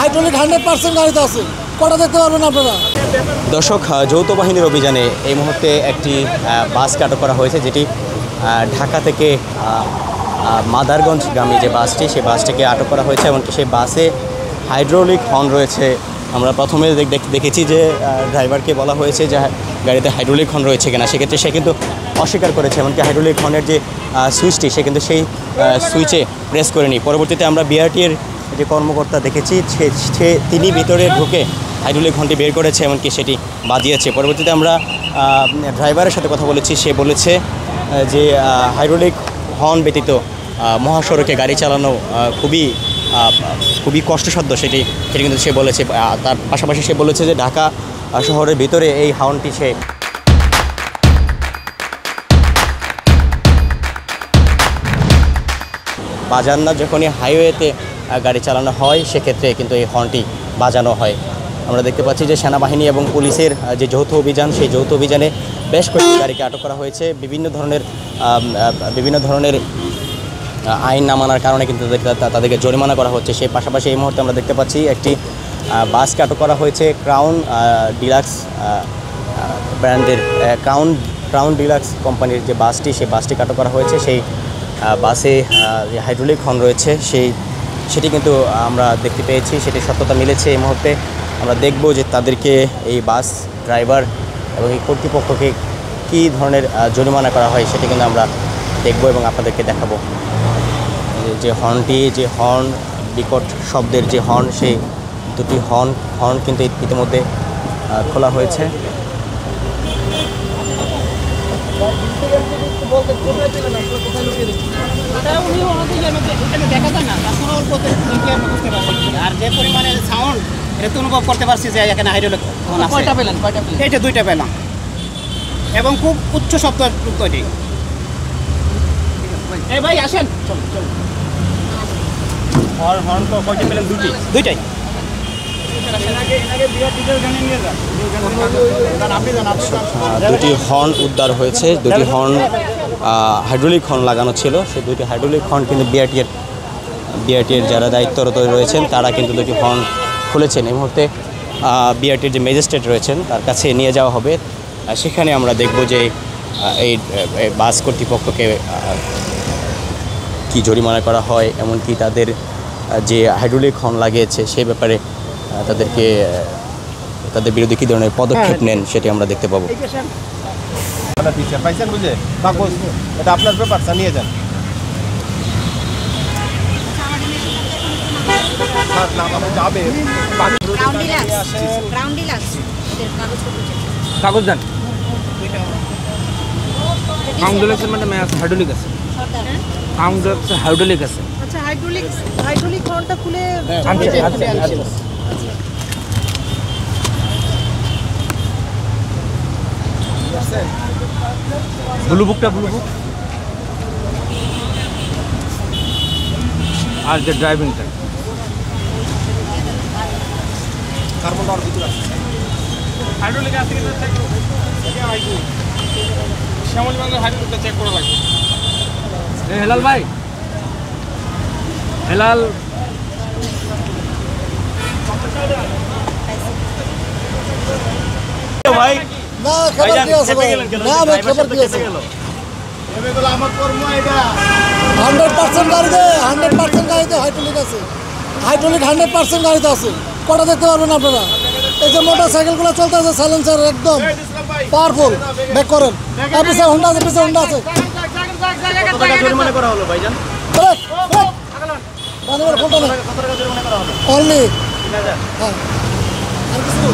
Hydraulic 100% গাড়িতে আছে, কটা দেখতে পারবেন আপনারা। দর্শক, যৌথ বাহিনীর অভিযানে এই মুহূর্তে একটি বাসকে আটক করা হয়েছে, যেটি ঢাকা থেকে মাদারগঞ্জগামী যে বাসটি, সেই বাসটিকে আটক করা হয়েছে। এমনকি সেই বাসে হাইড্রোলিক হর্ন রয়েছে। আমরা প্রথমে দেখেছি যে ড্রাইভারকে বলা হয়েছে যে গাড়িতে হাইড্রোলিক হর্ন রয়েছে কিনা, সেক্ষেত্রে সে কিন্তু অস্বীকার করেছে। এমনকি হাইড্রোলিক হর্নের যে সুইচটি, সে কিন্তু সেই সুইচে প্রেস করেনি। পরবর্তীতে আমরা বিআরটির যে কর্মকর্তা দেখেছি, তিনি ভিতরে ঢুকে হাইড্রোলিক হর্নটি বের করেছে, এমনকি সেটি বাজিয়েছে। পরবর্তীতে আমরা ড্রাইভারের সাথে কথা বলেছি, সে বলেছে যে হাইড্রোলিক হর্ন ব্যতীত মহাসড়কে গাড়ি চালানো খুবই কষ্টসাধ্য, সেটি কিন্তু সে বলেছে। তার পাশাপাশি সে বলেছে যে ঢাকা শহরের ভিতরে এই হর্নটি সে বাজান না, যখনই হাইওয়েতে গাড়ি চালানো হয় সেক্ষেত্রে কিন্তু এই হর্নটি বাজানো হয়। আমরা দেখতে পাচ্ছি যে সেনাবাহিনী এবং পুলিশের যে যৌথ অভিযান, সেই যৌথ অভিযানে বেশ কয়েকটি গাড়িকে আটক করা হয়েছে। বিভিন্ন ধরনের আইন না মানার কারণে কিন্তু তাদেরকে জরিমানা করা হচ্ছে। সেই পাশাপাশি এই মুহূর্তে আমরা দেখতে পাচ্ছি একটি বাসকে আটক করা হয়েছে। ক্রাউন ডিলাক্স ব্র্যান্ডের ক্রাউন ডিলাক্স কোম্পানির যে বাসটি, সেই বাসটিকে আটক করা হয়েছে। সেই বাসে যে হাইড্রোলিক হর্ন রয়েছে সেটি কিন্তু আমরা দেখতে পেয়েছি, সেটি সত্যতা মিলেছে। এই মুহূর্তে আমরা দেখব যে তাদেরকে, এই বাস ড্রাইভার এবং এই কর্তৃপক্ষকে কী ধরনের জরিমানা করা হয়, সেটি কিন্তু আমরা দেখব এবং আপনাদেরকে দেখাবো। যে হর্ন বিকট শব্দের যে হর্ন, সেই দুটি হর্ন কিন্তু ইতিমধ্যে খোলা হয়েছে। আর যে পরিমাণে সাউন্ড, এটা তো অনুভব করতে পারছি যে এখানে হাইড্রোলিক এইটা দুইটা পেলাম, এবং খুব উচ্চ শব্দযুক্ত এটি। এই ভাই আসেন, হর্ন তো কয়টা পেলেন? দুইটাই। দুটি হর্ন উদ্ধার হয়েছে, দুটি হর্ন হাইড্রোলিক হর্ন লাগানো ছিল। সেই দুটি হাইড্রোলিক হর্ন কিন্তু বিআরটির যারা দায়িত্বরত রয়েছেন তারা কিন্তু দুটি হর্ন খুলেছেন। এই মুহূর্তে বিআরটির যে ম্যাজিস্ট্রেট রয়েছেন তার কাছে নিয়ে যাওয়া হবে। সেখানে আমরা দেখব যে এই বাস কর্তৃপক্ষকে কি জরিমানা করা হয়, এমনকি তাদের যে হাইড্রোলিক হর্ন লাগিয়েছে সেই ব্যাপারে তাদের বিরুদ্ধে কী ধরনের পদক্ষেপ নেন, সেটি আমরা দেখতে পাবো। এটা আপনার ব্যাপার, নিয়ে যান। কাগজ দেন। হাইড্রোলিক আছে, হাইড্রোলিক আছে। আচ্ছা, হাইড্রোলিক হর্নটা খুলে ব্লু বুক আর যে ড্রাইভিংটা হাইড্রোলিক আছে কিনা চেক করুন। শ্যামলগঞ্জের হাইড্রোলিকটা চেক করে রাখুন। হেলাল ভাই, হেলাল ভাই, না খবর কি আছে ভাই? না ভাই, খবর কি আছে? এগুলো আমার কর্ম, এটা 100% গাড়িতে হাইড্রোলিক আছে, হাইড্রোলিক 100% গাড়িতে আছে, কটা দেখতে পারবেন আপনারা। এই যে মোটর সাইকেলগুলো চলতে আছে, সাইলেন্সার একদম পাওয়ারফুল। ব্যাক করেন, পিছনে হোন্ডা আছে, জরিমানা করা হলো ভাইজান। অনলি হ্যাঁ, আর কিছু